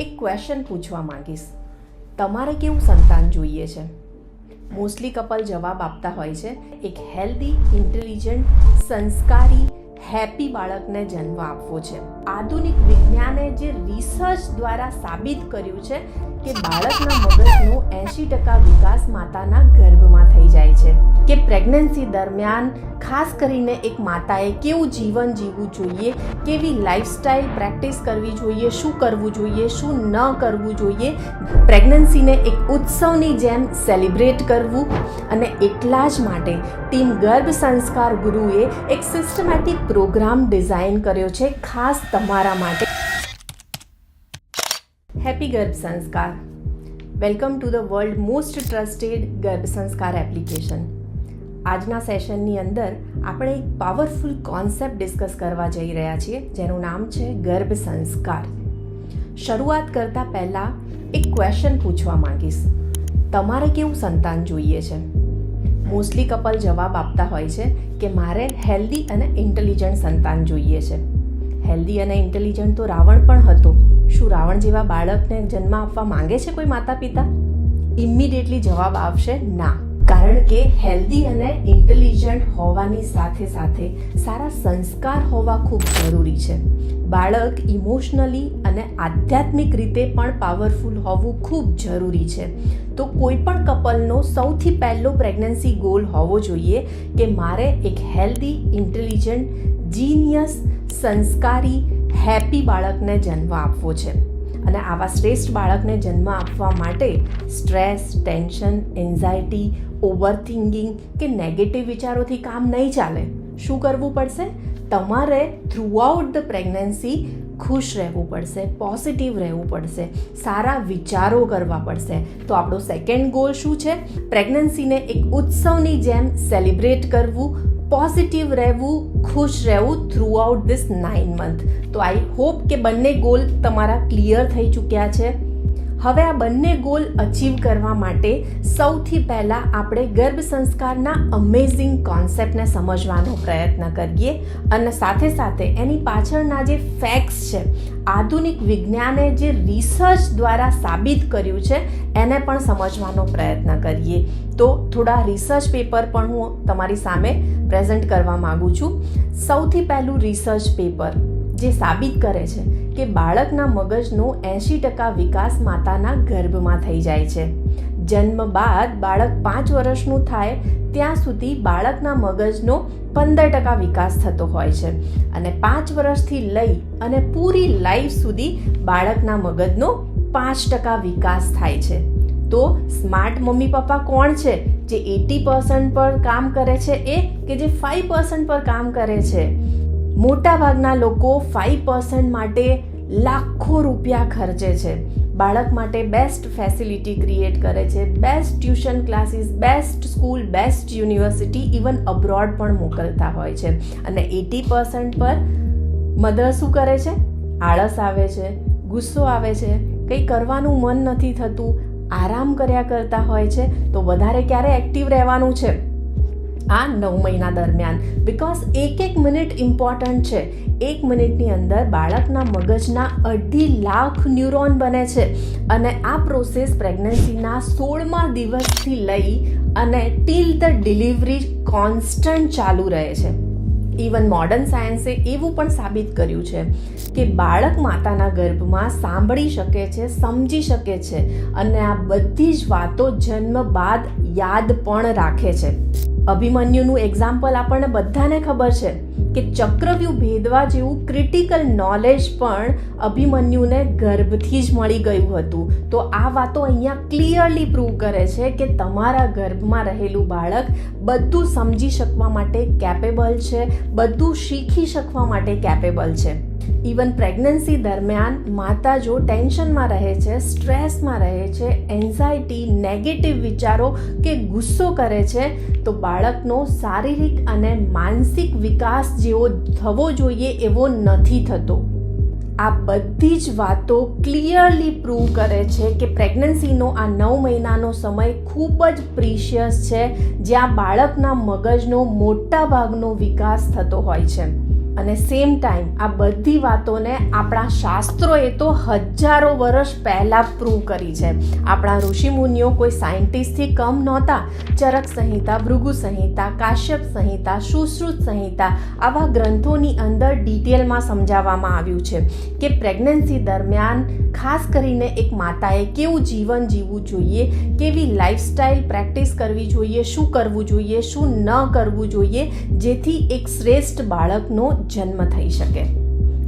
એક ક્વેશ્ચન પૂછવા માંગીશ. તમારે કેવું સંતાન જોઈએ છે? મોસ્ટલી કપલ જવાબ આપતા હોય છે એક હેલ્ધી, ઇન્ટેલિજન્ટ, સંસ્કારી, હેપી બાળકને જન્મ આપવો છે. આધુનિક વિજ્ઞાને જે રિસર્ચ દ્વારા સાબિત કર્યું છે કે બાળકના મગજનો 80% વિકાસ માતાના ગર્ભમાં થઈ જાય છે. કે પ્રેગ્નન્સી દરમિયાન ખાસ કરીને એક માતાએ કેવું જીવન જીવવું જોઈએ, કેવી લાઈફસ્ટાઈલ પ્રેક્ટિસ કરવી જોઈએ, શું કરવું જોઈએ, શું ન કરવું જોઈએ, પ્રેગ્નન્સીને એક ઉત્સવની જેમ સેલિબ્રેટ કરવું. અને એટલા જ માટે ટીમ ગર્ભ સંસ્કાર ગુરુએ એક સિસ્ટમેટિક પ્રોગ્રામ ડિઝાઇન કર્યો છે ખાસ તમારા માટે. હેપી ગર્ભ સંસ્કાર. Welcome to the world most trusted ગર્ભ સંસ્કાર એપ્લિકેશન. આજના સેશનની અંદર આપણે એક પાવરફુલ કોન્સેપ્ટ ડિસ્કસ કરવા જઈ રહ્યા છીએ જેનું નામ છે ગર્ભ સંસ્કાર. શરૂઆત કરતા પહેલાં એક ક્વેશ્ચન પૂછવા માંગીશ. તમારે કેવું સંતાન જોઈએ છે? મોસ્ટલી કપલ જવાબ આપતા હોય છે કે મારે હેલ્ધી અને ઇન્ટેલિજન્ટ સંતાન જોઈએ છે. હેલ્ધી અને ઇન્ટેલિજન્ટ તો રાવણ પણ હતો. શું રાવણ જેવા બાળકને જન્મ આપવા માંગે છે કોઈ માતા પિતા? ઇમિડિયેટલી જવાબ આવશે ના. કારણ કે હેલ્ધી અને ઇન્ટેલિજન્ટ હોવાની સાથે સાથે સારા સંસ્કાર હોવા ખૂબ જરૂરી છે. બાળક ઇમોશનલી અને આધ્યાત્મિક રીતે પણ પાવરફુલ હોવું ખૂબ જરૂરી છે. તો કોઈ પણ કપલનો સૌથી પહેલો પ્રેગ્નન્સી ગોલ હોવો જોઈએ કે મારે એક હેલ્ધી, ઇન્ટેલિજન્ટ, જીનિયસ, સંસ્કારી, હેપી બાળકને જન્મ આપવો છે. અને આવા શ્રેષ્ઠ બાળકને જન્મ આપવા માટે સ્ટ્રેસ, ટેન્શન, એન્ઝાયટી, ઓવરથિંકિંગ કે નેગેટિવ વિચારોથી કામ નહીં ચાલે. શું કરવું પડશે? તમારે થ્રુઆઉટ ધ પ્રેગ્નન્સી ખુશ રહેવું પડશે, પોઝિટિવ રહેવું પડશે, સારા વિચારો કરવા પડશે. તો આપણો સેકન્ડ ગોલ શું છે? પ્રેગ્નન્સીને એક ઉત્સવની જેમ સેલિબ્રેટ કરવું, પોઝિટિવ રહેવું, ખુશ રહેવું થ્રુઆઉટ ધીસ 9 month. તો આઈ હોપ કે બંને ગોલ તમારા ક્લિયર થઈ ચૂક્યા છે. હવે આ બંને ગોલ અચીવ કરવા માટે સૌથી પહેલાં આપણે ગર્ભ સંસ્કારના અમેઝિંગ કોન્સેપ્ટને સમજવાનો પ્રયત્ન કરીએ અને સાથે સાથે એની પાછળના જે ફેક્ટ્સ છે, આધુનિક વિજ્ઞાને જે રિસર્ચ દ્વારા સાબિત કર્યું છે એને પણ સમજવાનો પ્રયત્ન કરીએ. તો થોડા રિસર્ચ પેપર પણ હું તમારી સામે પ્રેઝન્ટ કરવા માગું છું. સૌથી પહેલું રિસર્ચ પેપર જે સાબિત કરે છે કે બાળકના મગજનો 80% વિકાસ માતાના ગર્ભમાં થઈ જાય છે. જન્મ બાદ બાળક 5 વર્ષનું થાય ત્યાં સુધી બાળકના મગજનો 15% વિકાસ થતો હોય છે અને 5 વર્ષથી લઈ અને પૂરી લાઈફ સુધી બાળકના મગજનો 5% વિકાસ થાય છે. તો સ્માર્ટ મમ્મી પપ્પા કોણ છે? જે 80% પર કામ કરે છે એ કે જે 5% પર કામ કરે છે? મોટાભાગના લોકો 5% માટે લાખો રૂપિયા ખર્ચે છે. બાળક માટે બેસ્ટ ફેસિલિટી ક્રિએટ કરે છે, best tuition classes, best school, best university, even abroad પણ મોકલતા હોય છે. અને 80% પર મધર શું કરે છે? આળસ આવે છે, ગુસ્સો આવે છે, કંઈ કરવાનું મન નથી થતું, આરામ કર્યા કરતા હોય છે. તો વધારે ક્યારે એક્ટિવ રહેવાનું છે? આ 9 મહિના દરમિયાન. બિકોઝ એક મિનિટ ઇમ્પોર્ટન્ટ છે. 1 મિનિટની અંદર બાળકના મગજના 2.5 લાખ ન્યુરોન બને છે અને આ પ્રોસેસ પ્રેગ્નન્સીના 16મા દિવસથી લઈ અને ટીલ ધ ડિલિવરી કોન્સ્ટન્ટ ચાલુ રહે છે. ઇવન મોડર્ન સાયન્સે એવું પણ સાબિત કર્યું છે કે બાળક માતાના ગર્ભમાં સાંભળી શકે છે, સમજી શકે છે અને આ બધી જ વાતો જન્મ બાદ યાદ પણ રાખે છે. અભિમન્યુનું એક્ઝામ્પલ આપણને બધાને ખબર છે કે ચક્રવ્યૂહ ભેદવા જેવું ક્રિટિકલ નોલેજ પણ અભિમન્યુને ગર્ભથી જ મળી ગયું હતું. તો આ વાતો અહીંયા ક્લિયરલી પ્રૂવ કરે છે કે તમારા ગર્ભમાં રહેલું બાળક બધું સમજી શકવા માટે કેપેબલ છે, બધું શીખી શકવા માટે કેપેબલ છે. ઇવન પ્રેગ્નન્સી દરમિયાન માતા જો ટેન્શનમાં રહે છે, સ્ટ્રેસમાં રહે છે, એન્ઝાયટી, નેગેટિવ વિચારો કે ગુસ્સો કરે છે તો બાળકનો શારીરિક અને માનસિક વિકાસ જેવો થવો જોઈએ એવો નથી થતો. આ બધી જ વાતો ક્લિયરલી પ્રૂવ કરે છે કે પ્રેગ્નન્સીનો આ 9 મહિનાનો સમય ખૂબ જ પ્રિશિયસ છે, જ્યાં બાળકના મગજનો મોટા ભાગનો વિકાસ થતો હોય છે. અને સેમ ટાઈમ આ બધી વાતોને આપણા શાસ્ત્રોએ તો હજારો વર્ષ પહેલાં પ્રૂવ કરી છે. આપણા ઋષિમુનિઓ કોઈ સાયન્ટિસ્ટથી કમ નહોતા. ચરક સંહિતા, ભૃગુ સંહિતા, કાશ્યપ સંહિતા, સુશ્રુત સંહિતા આવા ગ્રંથોની અંદર ડિટેલમાં સમજાવવામાં આવ્યું છે કે પ્રેગ્નન્સી દરમિયાન ખાસ કરીને એક માતાએ કેવું જીવન જીવવું જોઈએ, કેવી લાઈફસ્ટાઈલ પ્રેક્ટિસ કરવી જોઈએ, શું કરવું જોઈએ, શું ન કરવું જોઈએ, જેથી એક શ્રેષ્ઠ બાળકનો જન્મ થઈ શકે.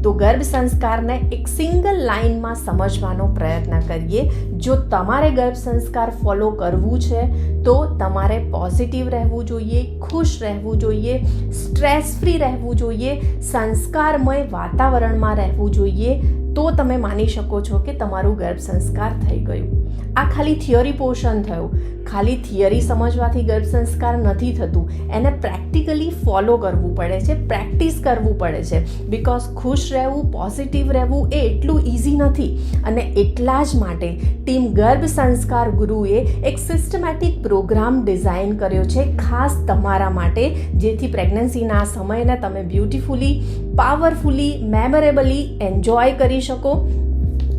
તો ગર્ભ સંસ્કારને એક સિંગલ લાઇનમાં સમજવાનો પ્રયત્ન કરીએ. જો તમારે ગર્ભ સંસ્કાર ફોલો કરવું છે તો તમારે પોઝિટિવ રહેવું જોઈએ, ખુશ રહેવું જોઈએ, સ્ટ્રેસ ફ્રી રહેવું જોઈએ, સંસ્કારમય વાતાવરણમાં રહેવું જોઈએ. તો તમે માની શકો છો કે તમારું ગર્ભ સંસ્કાર થઈ ગયું. આ ખાલી થિયરી પોર્શન થયું. ખાલી થિયરી સમજવાથી ગર્ભ સંસ્કાર નથી થતું. એને પ્રેક્ટિકલી ફોલો કરવું પડે છે, પ્રેક્ટિસ કરવું પડે છે. બિકોઝ ખુશ રહેવું, પોઝિટિવ રહેવું એ એટલું ઇઝી નથી. અને એટલા જ માટે ટીમ ગર્ભ સંસ્કાર ગુરુએ એક સિસ્ટમેટિક પ્રોગ્રામ ડિઝાઇન કર્યો છે ખાસ તમારા માટે, જેથી પ્રેગ્નન્સીના સમયને તમે બ્યુટીફુલી, પાવરફુલી, મેમોરેબલી એન્જોય કરી શકો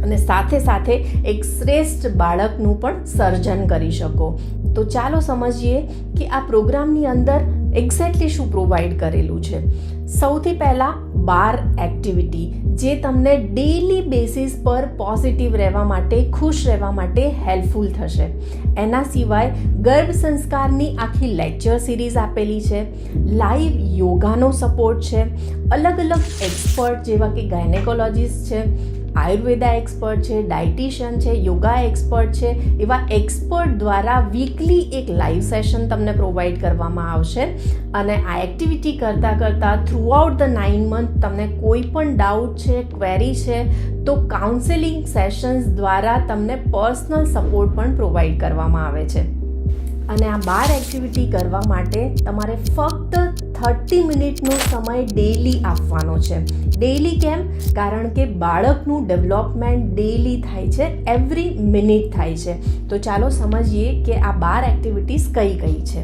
અને સાથે સાથે એક શ્રેષ્ઠ બાળકનું પણ સર્જન કરી શકો. તો ચાલો સમજીએ કે આ પ્રોગ્રામની અંદર એક્ઝેક્ટલી શું પ્રોવાઈડ કરેલું છે. સૌથી પહેલાં 12 એક્ટિવિટી જે તમને ડેઈલી બેસિસ પર પોઝિટિવ રહેવા માટે, ખુશ રહેવા માટે હેલ્પફુલ થશે. એના સિવાય ગર્ભ સંસ્કારની આખી લેક્ચર સિરીઝ આપેલી છે, લાઈવ યોગાનો સપોર્ટ છે, અલગ અલગ એક્સપર્ટ જેવા કે ગાયનેકોલોજીસ્ટ છે, આયુર્વેદા એક્સપર્ટ છે, ડાયટિશિયન છે, યોગા એક્સપર્ટ છે, એવા એક્સપર્ટ દ્વારા વીકલી એક લાઈવ સેશન તમને પ્રોવાઈડ કરવામાં આવશે. અને આ એક્ટિવિટી કરતાં થ્રુઆઉટ ધ 9 મંથ તમને કોઈ પણ ડાઉટ છે, ક્વેરી છે તો કાઉન્સેલિંગ સેશન્સ દ્વારા તમને પર્સનલ સપોર્ટ પણ પ્રોવાઈડ કરવામાં આવે છે. અને આ 12 એક્ટિવિટી કરવા માટે તમારે ફક્ત 30 મિનિટનો સમય ડેઈલી આપવાનો છે. ડેઈલી કેમ? કારણ કે બાળકનું ડેવલપમેન્ટ ડેઈલી થાય છે, એવરી મિનિટ થાય છે. તો ચાલો સમજીએ કે આ 12 એક્ટિવિટીઝ કઈ કઈ છે.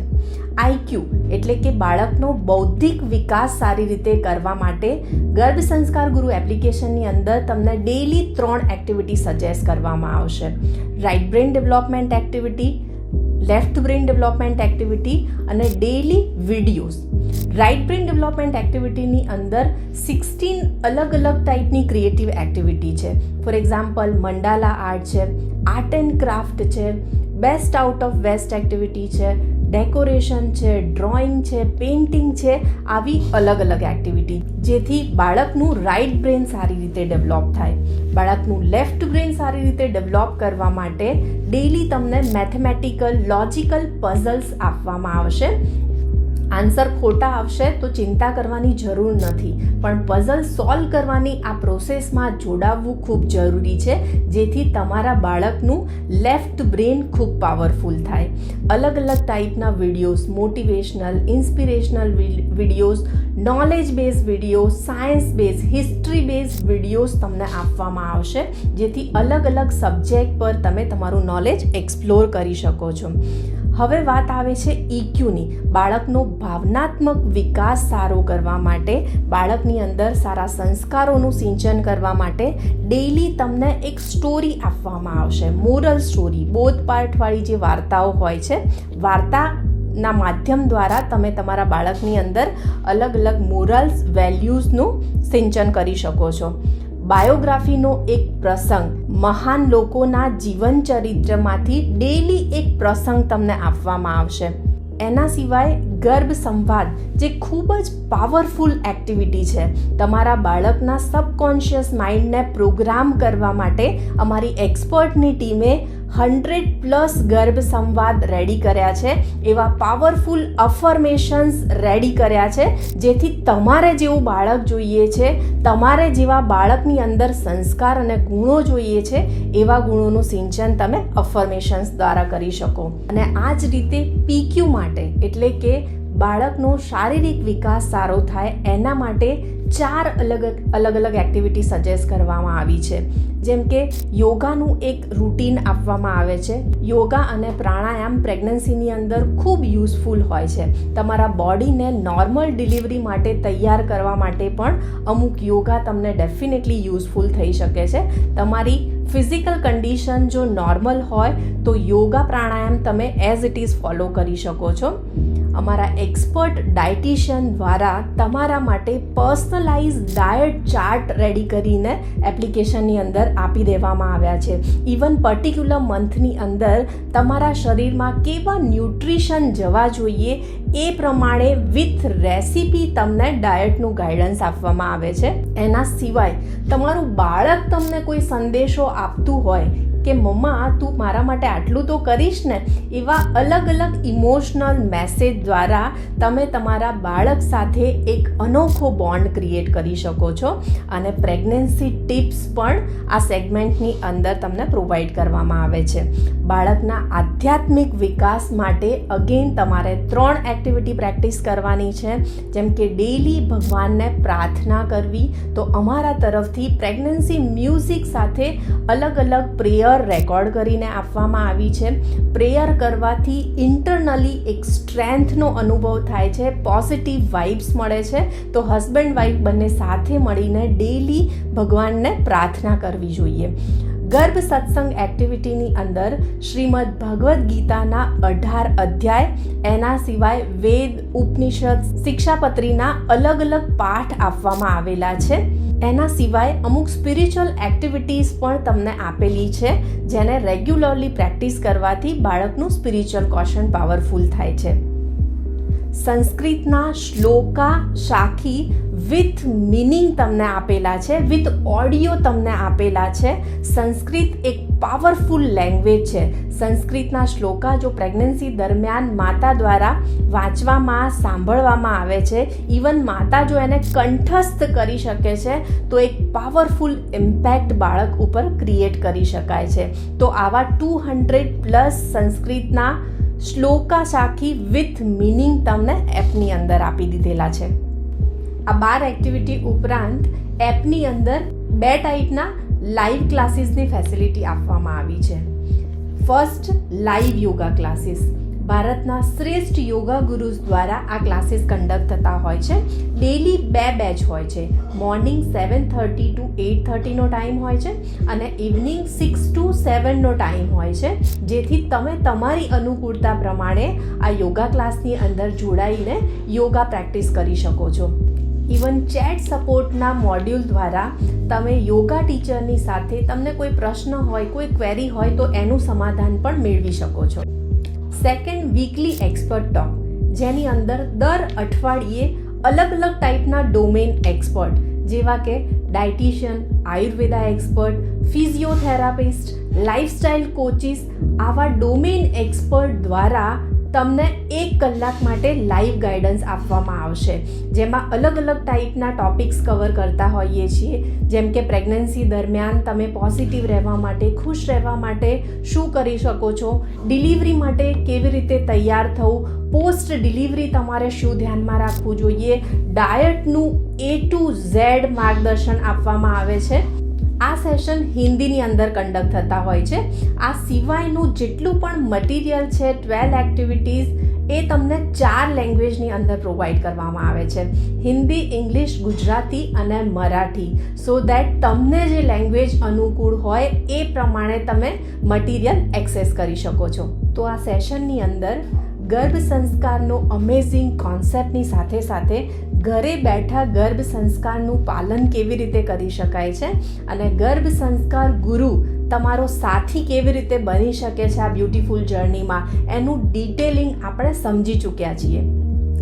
IQ એટલે કે બાળકનો બૌદ્ધિક વિકાસ સારી રીતે કરવા માટે ગર્ભ સંસ્કાર ગુરુ એપ્લિકેશનની અંદર તમને ડેઈલી 3 એક્ટિવિટી સજેસ્ટ કરવામાં આવશે. Right brain development activity, left brain development activity અને daily videos. Right brain development એક્ટિવિટીની અંદર 16 અલગ અલગ ટાઈપની ક્રિએટિવ એક્ટિવિટી છે. ફોર એક્ઝામ્પલ મંડાલા આર્ટ છે, આર્ટ એન્ડ ક્રાફ્ટ છે, best out of waste activity છે, ડેકોરેશન છે, ડ્રોઈંગ છે, પેઇન્ટિંગ છે. આવી અલગ અલગ એક્ટિવિટી જેથી બાળકનું રાઇટ બ્રેઇન સારી રીતે ડેવલપ થાય. બાળકનું લેફ્ટ બ્રેઇન સારી રીતે ડેવલપ કરવા માટે ડેઈલી તમને મેથેમેટિકલ, લોજિકલ પઝલ્સ આપવામાં આવશે. આન્સર ખોટા આવશે તો ચિંતા કરવાની જરૂર નથી, પણ પઝલ સોલ્વ કરવાની આ પ્રોસેસમાં જોડાવવું ખૂબ જરૂરી છે, જેથી તમારા બાળકનું લેફ્ટ બ્રેઇન ખૂબ પાવરફુલ થાય. અલગ અલગ ટાઈપના videos, motivational, inspirational videos, knowledge base videos, science base, history base videos તમને આપવામાં આવશે, જેથી અલગ અલગ સબ્જેક્ટ પર તમે તમારું નોલેજ એક્સપ્લોર કરી શકો છો. હવે વાત આવે છે EQની. બાળકનો ભાવનાત્મક વિકાસ સારો કરવા માટે, બાળકની અંદર સારા સંસ્કારોનું સિંચન કરવા માટે ડેઈલી તમને એક સ્ટોરી આપવામાં આવશે. મોરલ સ્ટોરી, બોધ પાઠવાળી જે વાર્તાઓ હોય છે, વાર્તાના માધ્યમ દ્વારા તમે તમારા બાળકની અંદર અલગ અલગ મોરલ્સ, વેલ્યુઝનું સિંચન કરી શકો છો. બાયોગ્રાફીનો એક પ્રસંગ, મહાન લોકોના જીવન ચરિત્રમાંથી ડેઈલી એક પ્રસંગ તમને આપવામાં આવશે. એના સિવાય ગર્ભ સંવાદ જે ખૂબ જ પાવરફુલ એક્ટિવિટી છે. તમારા બાળકના સબકોન્શિયસ માઇન્ડને પ્રોગ્રામ કરવા માટે અમારી એક્સપર્ટની ટીમે 100+ ગર્ભ સંવાદ રેડી કર્યા છે. એવા પાવરફુલ અફર્મેશન્સ રેડી કર્યા છે, જેથી તમારે જેવું બાળક જોઈએ છે, તમારે જેવા બાળકની અંદર સંસ્કાર અને ગુણો જોઈએ છે, એવા ગુણોનું સિંચન તમે અફર્મેશન્સ દ્વારા કરી શકો. અને આ જ રીતે PQ માટે એટલે કે બાળકનો શારીરિક વિકાસ સારો થાય એના માટે 4 અલગ અલગ એક્ટિવિટી સજેસ્ટ કરવામાં આવી છે. જેમ કે યોગાનું એક રૂટીન આપવામાં આવે છે. યોગા અને પ્રાણાયામ પ્રેગ્નન્સીની અંદર ખૂબ યુઝફુલ હોય છે. તમારા બોડીને નોર્મલ ડિલિવરી માટે તૈયાર કરવા માટે પણ અમુક યોગા તમને ડેફિનેટલી યુઝફુલ થઈ શકે છે. તમારી ફિઝિકલ કન્ડિશન જો નોર્મલ હોય તો યોગા પ્રાણાયામ તમે એઝ ઇટ ઇઝ ફોલો કરી શકો છો. અમારા એક્સપર્ટ ડાયટિશિયન દ્વારા તમારા માટે પર્સનલાઇઝ ડાયટ ચાર્ટ રેડી કરીને એપ્લિકેશનની અંદર આપી દેવામાં આવ્યા છે. ઇવન પર્ટિક્યુલર મંથની અંદર તમારા શરીરમાં કેવા ન્યુટ્રિશન જવા જોઈએ એ પ્રમાણે વિથ રેસીપી તમને ડાયટનું ગાઈડન્સ આપવામાં આવે છે. એના સિવાય તમારું બાળક તમને કોઈ સંદેશો આપતું હોય કે મમ્મા તું મારા માટે આટલું તો કરીશ ને, એવા અલગ અલગ ઇમોશનલ મેસેજ દ્વારા તમે તમારા બાળક સાથે એક અનોખો બોન્ડ ક્રિએટ કરી શકો છો. અને પ્રેગ્નન્સી ટિપ્સ પણ આ સેગમેન્ટની અંદર તમને પ્રોવાઈડ કરવામાં આવે છે. બાળકના આધ્યાત્મિક વિકાસ માટે અગેન તમારે 3 એક્ટિવિટી પ્રેક્ટિસ કરવાની છે. જેમ કે ડેઈલી ભગવાનને પ્રાર્થના કરવી, તો અમારા તરફથી પ્રેગ્નન્સી મ્યુઝિક સાથે અલગ અલગ પ્રેયર રેકોર્ડ કરીને આપવામાં આવી છે. પ્રેયર કરવાથી ઇન્ટરનલી એક સ્ટ્રેન્થનો અનુભવ થાય છે, પોઝિટિવ વાઇબ્સ મળે છે. તો હસબન્ડ વાઇફ બંને સાથે મળીને ડેઈલી ભગવાનને પ્રાર્થના કરવી જોઈએ. ગર્ભ સત્સંગ એક્ટિવિટીની અંદર શ્રીમદ ભગવદ્ ગીતાના 18 અધ્યાય, એના સિવાય વેદ, ઉપનિષદ, શિક્ષાપત્રીના અલગ અલગ પાઠ આપવામાં આવેલા છે. એના સિવાય અમુક સ્પિરિચ્યુઅલ એક્ટિવિટીઝ પણ તમને આપેલી છે, જેને રેગ્યુલરલી પ્રેક્ટિસ કરવાથી બાળકનું સ્પિરિચ્યુઅલ કોશન પાવરફુલ થાય છે. સંસ્કૃતના શ્લોકા શાખી વિથ મિનિંગ તમને આપેલા છે, વિથ ઓડિયો તમને આપેલા છે. સંસ્કૃત એક પાવરફુલ લેંગ્વેજ છે. સંસ્કૃતના શ્લોકા જો પ્રેગ્નન્સી દરમિયાન માતા દ્વારા વાંચવામાં, સાંભળવામાં આવે છે, ઇવન માતા જો એને કંઠસ્થ કરી શકે છે તો એક પાવરફુલ ઇમ્પેક્ટ બાળક ઉપર ક્રિએટ કરી શકાય છે. તો આવા 200+ સંસ્કૃતના શ્લોકા શાખી વિથ મિનિંગ તમને એપની અંદર આપી દીધેલા છે. આ 12 એક્ટિવિટી ઉપરાંત એપની અંદર 2 ટાઈપના લાઈવ ક્લાસીસની ફેસિલિટી આપવામાં આવી છે. First, live yoga classes. ભારતના શ્રેષ્ઠ યોગા ગુરુઝ દ્વારા આ ક્લાસીસ કન્ડક્ટ થતા હોય છે. ડેઈલી 2 બેચ હોય છે. મોર્નિંગ 7:30 to 8:30નો ટાઈમ હોય છે અને ઇવનિંગ 6 to 7નો ટાઈમ હોય છે, જેથી તમે તમારી અનુકૂળતા પ્રમાણે આ યોગા ક્લાસની અંદર જોડાઈને યોગા પ્રેક્ટિસ કરી શકો છો. ઇવન ચેટ સપોર્ટના મોડ્યુલ દ્વારા તમે યોગા ટીચરની સાથે તમને કોઈ પ્રશ્ન હોય, કોઈ ક્વેરી હોય તો એનું સમાધાન પણ મેળવી શકો છો. સેકન્ડ, વીકલી એક્સપર્ટ ટોક, જેની અંદર દર અઠવાડિયે અલગ અલગ ટાઈપના ડોમેન એક્સપર્ટ જેવા કે dietitian, Ayurveda expert, physiotherapist, lifestyle coaches, આવા ડોમેન એક્સપર્ટ દ્વારા તમને 1 કલાક માટે લાઈવ ગાઈડન્સ આપવામાં આવશે, જેમાં અલગ અલગ ટાઈપના ટોપિક્સ કવર કરતા હોઈએ છીએ. જેમ કે પ્રેગ્નન્સી દરમિયાન તમે પોઝિટિવ રહેવા માટે, ખુશ રહેવા માટે શું કરી શકો છો, ડિલિવરી માટે કેવી રીતે તૈયાર થવું, પોસ્ટ ડિલિવરી તમારે શું ધ્યાનમાં રાખવું જોઈએ, ડાયટનું A to Z માર્ગદર્શન આપવામાં આવે છે. આ સેશન હિન્દીની અંદર કન્ડક્ટ થતા હોય છે. આ સિવાયનું જેટલું પણ મટીરિયલ છે, 12 એક્ટિવિટીઝ, એ તમને 4 લેંગ્વેજની અંદર પ્રોવાઈડ કરવામાં આવે છે. હિન્દી, ઇંગ્લિશ, ગુજરાતી અને મરાઠી. સો દેટ તમને જે લેંગ્વેજ અનુકૂળ હોય એ પ્રમાણે તમે મટીરિયલ એક્સેસ કરી શકો છો. તો આ સેશનની અંદર ગર્ભ સંસ્કારનો અમેઝિંગ કોન્સેપ્ટની સાથે સાથે ઘરે બેઠા ગર્ભ સંસ્કારનું પાલન કેવી રીતે કરી શકાય છે અને ગર્ભ સંસ્કાર ગુરુ તમારો સાથી કેવી રીતે બની શકે છે આ બ્યુટીફુલ જર્નીમાં, એનું ડિટેલિંગ આપણે સમજી ચૂક્યા છીએ.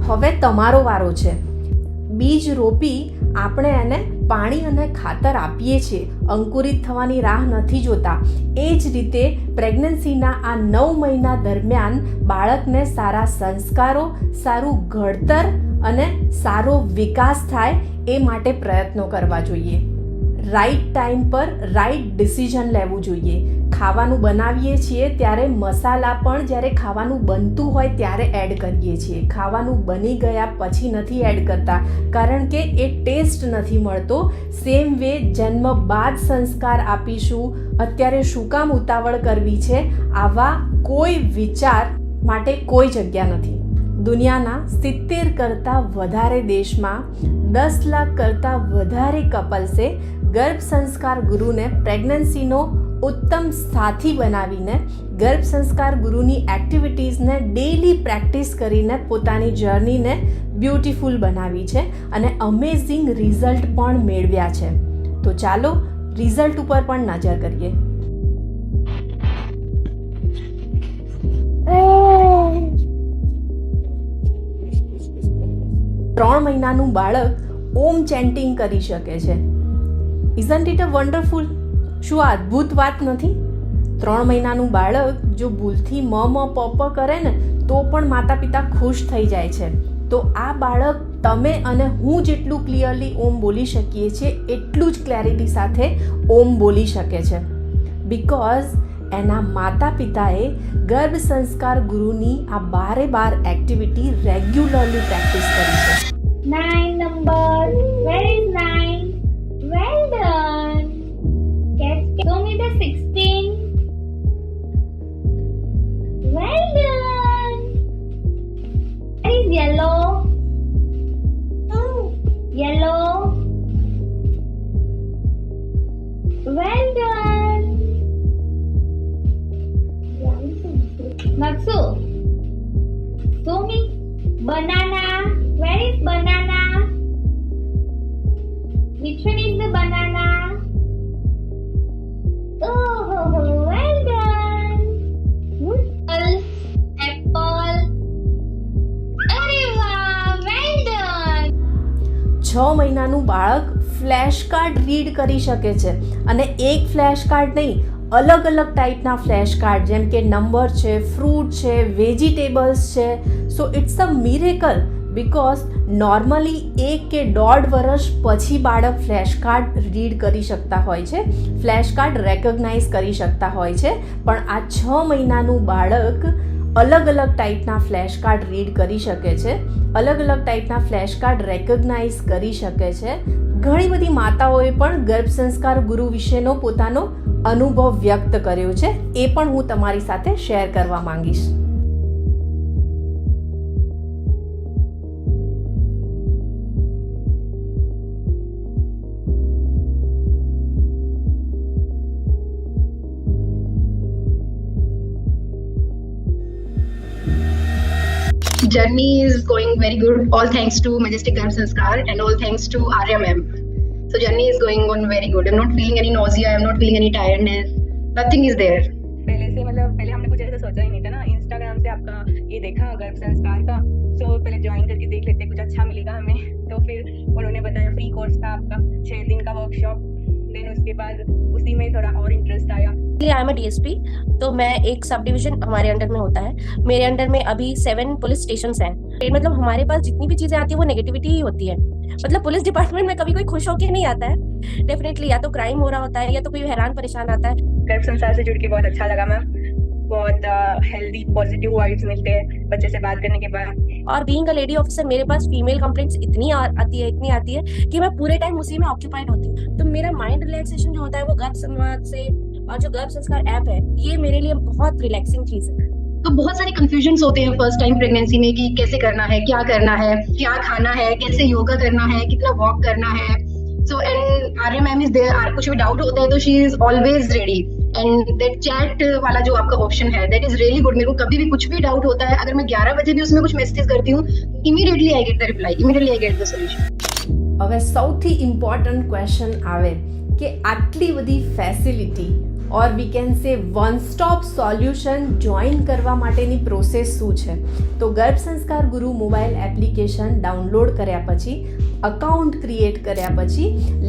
હવે તમારો વારો છે. બીજ રોપી આપણે એને પાણી અને ખાતર આપીએ છીએ, અંકુરિત થવાની રાહ નથી જોતા. એ જ રીતે પ્રેગ્નન્સીના આ 9 મહિના દરમિયાન બાળકને સારા સંસ્કારો, સારું ઘડતર અને સારો વિકાસ થાય એ માટે પ્રયત્નો કરવા જોઈએ. રાઈટ ટાઈમ પર રાઈટ ડિસિઝન લેવું જોઈએ. ખાવાનું બનાવીએ છીએ ત્યારે મસાલા પણ જ્યારે ખાવાનું બનતું હોય ત્યારે એડ કરીએ છીએ. ખાવાનું બની ગયા પછી નથી એડ કરતા, કારણ કે એ ટેસ્ટ નથી મળતો. સેમ વે જન્મ બાદ સંસ્કાર આપીશું, અત્યારે શું કામ ઉતાવળ કરવી છે, આવા કોઈ વિચાર માટે કોઈ જગ્યા નથી. દુનિયાના 70 કરતાં વધારે દેશમાં 10 લાખ કરતાં વધારે કપલ્સે ગર્ભ સંસ્કાર ગુરુને પ્રેગ્નન્સીનો ઉત્તમ સાથી બનાવીને ગર્ભ સંસ્કાર ગુરુની એક્ટિવિટીઝને ડેઈલી પ્રેક્ટિસ કરીને પોતાની જર્નીને બ્યુટીફુલ બનાવી છે અને અમેઝિંગ રિઝલ્ટ પણ મેળવ્યા છે. તો ચાલો રિઝલ્ટ ઉપર પણ નજર કરીએ. ત્રણ મહિનાનું બાળક ઓમ ચેન્ટિંગ કરી શકે છે. Isn't it a wonderful? શું આ અદ્ભુત વાત નથી? 3 મહિનાનું બાળક જો ભૂલથી મ પ કરે ને તો પણ માતા પિતા ખુશ થઈ જાય છે. તો આ બાળક તમે અને હું જેટલું ક્લિયરલી ઓમ બોલી શકીએ છીએ એટલું જ ક્લેરિટી સાથે ઓમ બોલી શકે છે. બિકોઝ એના માતા પિતાએ ગર્ભ સંસ્કાર ગુરુની આ 12 એક્ટિવિટી રેગ્યુલરલી પ્રેક્ટિસ કરી છે. 9 number. Where is 9? Well done. Show me the 16. Well done. Where is yellow? Yellow. Well done. Naksu. Show me banana. Where is banana? Which one is the banana? Oh, well done. Apple. Arey wow, well done. 6 મહિનાનું બાળક flash card read કરી શકે છે અને એક flash card નહીં, અલગ અલગ ટાઈપના ફ્લેશ કાર્ડ, જેમ કે નંબર છે, ફ્રૂટ છે, વેજીટેબલ્સ છે. So it's a miracle. Because normally 1 કે 1.5 વર્ષ પછી બાળક ફ્લેશ કાર્ડ રીડ કરી શકતા હોય છે, ફ્લેશ કાર્ડ રેકગ્નાઇઝ કરી શકતા હોય છે, પણ આ 6 મહિનાનું બાળક અલગ અલગ ટાઈપના ફ્લેશ કાર્ડ રીડ કરી શકે છે, અલગ અલગ ટાઈપના ફ્લેશ કાર્ડ રેકગ્નાઇઝ કરી શકે છે. ઘણી બધી માતાઓએ પણ ગર્ભ સંસ્કાર ગુરુ વિશેનો પોતાનો અનુભવ વ્યક્ત કર્યો છે, એ પણ હું તમારી સાથે શેર કરવા માંગીશ. Journey is going very good, all thanks to Majestic Garbh Sanskar and all thanks to Arya ma'am. So journey is going on very good. I'm not feeling any nausea, I'm not feeling any tiredness, nothing is there. पहले हमने कुछ ऐसा सोचा ही नहीं था ना. Instagram से आपका ये देखा गर्भ संस्कार का, तो पहले ज्वाइन करके देख लेते, कुछ अच्छा मिलेगा हमें. तो फिर उन्होंने बताया फ्री कोर्स था आपका, 6 दिन का वर्कशॉप. देन उसके बाद उसी में थोड़ा और इंटरेस्ट आया. आई एम अ डीएसपी, तो मैं एक सब डिवीजन हमारे अंडर में होता है. मेरे अंडर में अभी 7 पुलिस स्टेशन हैं. मतलब हमारे पास जितनी भी चीजें आती है वो नेगेटिविटी ही होती है. मतलब पुलिस डिपार्टमेंट में कभी कोई खुश होकर नहीं आता है. डेफिनेटली या तो क्राइम हो रहा होता है या तो कोई हैरान परेशान आता है. गर्भ संस्कार से जुड़ के बहुत अच्छा लगा मैम. बहुत हेल्दी पॉजिटिव वाइब्स मिलते हैं बच्चे से बात करने के बाद. और बीइंग अ लेडी ऑफिसर मेरे पास फीमेल कंप्लेंट्स इतनी आती है कि मैं पूरे टाइम उसी में ऑक्यूपाइड होती हूँ. तो मेरा माइंड रिलैक्सेशन जो होता है वो गर्भ संवाद से और जो गर्भ संस्कार ऐप है ये मेरे लिए बहुत रिलैक्सिंग चीज है. तो बहुत सारे कंफ्यूजन्स होते हैं फर्स्ट टाइम प्रेगनेंसी में कि कैसे करना है, क्या खाना है, कैसे योगा करना है, कितना वॉक करना है. So and Arya ma'am is there. कुछ भी डाउट होता है तो she is always ready. And that chat वाला जो आपका ऑप्शन है दैट इज रियली गुड. मेरे को कभी भी कुछ भी डाउट होता है, अगर मैं 11 बजे भी उसमें कुछ मैसेज करती हूँ, immediately I get the reply, immediately I get the solution. હવે સૌથી ઇમ્પોર્ટન્ટ ક્વેશ્ચન આવે કે આટલી બધી facility or we can say one stop solution join કરવા માટેની પ્રોસેસ શું છે? તો ગર્ભ સંસ્કાર ગુરુ મોબાઈલ એપ્લિકેશન ડાઉનલોડ કર્યા પછી, અકાઉન્ટ ક્રિએટ કર્યા પછી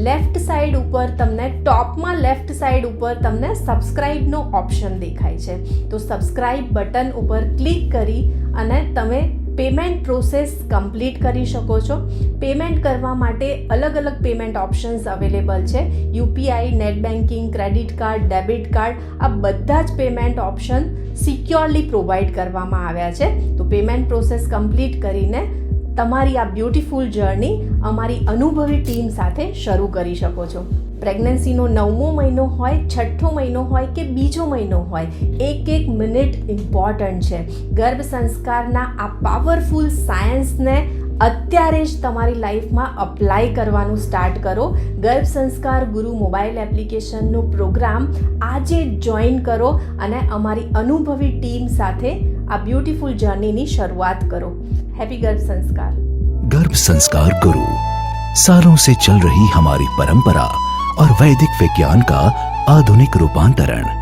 લેફ્ટ સાઈડ ઉપર તમને ટોપમાં લેફ્ટ સાઈડ ઉપર તમને સબસ્ક્રાઇબનો ઓપ્શન દેખાય છે. તો સબસ્ક્રાઇબ બટન ઉપર ક્લિક કરી અને તમે પેમેન્ટ પ્રોસેસ કમ્પ્લીટ કરી શકો છો. પેમેન્ટ કરવા માટે અલગ અલગ પેમેન્ટ ઓપ્શન્સ અવેલેબલ છે. UPI, net banking, credit card, debit card, આ બધા જ પેમેન્ટ ઓપ્શન સિક્યોરલી પ્રોવાઈડ કરવામાં આવ્યા છે. તો પેમેન્ટ પ્રોસેસ કમ્પ્લીટ કરીને તમારી આ બ્યુટીફુલ જર્ની અમારી અનુભવી ટીમ સાથે શરૂ કરી શકો છો. પ્રેગ્નન્સીનો 9મો મહિનો હોય, 6ઠ્ઠો મહિનો હોય કે બીજો મહિનો હોય, એક મિનિટ ઇમ્પોર્ટન્ટ છે. ગર્ભ સંસ્કારના આ પાવરફુલ સાયન્સને અત્યારે જ તમારી લાઈફમાં અપ્લાય કરવાનું સ્ટાર્ટ કરો. ગર્ભ સંસ્કાર ગુરુ મોબાઈલ એપ્લિકેશનનો પ્રોગ્રામ આજે જ જોઈન કરો અને અમારી અનુભવી ટીમ સાથે આ બ્યુટીફુલ જર્નીની શરૂઆત કરો. हैप्पी गर्भ संस्कार. गर्भ संस्कार गुरु, सालों से चल रही हमारी परंपरा और वैदिक विज्ञान का आधुनिक रूपांतरण.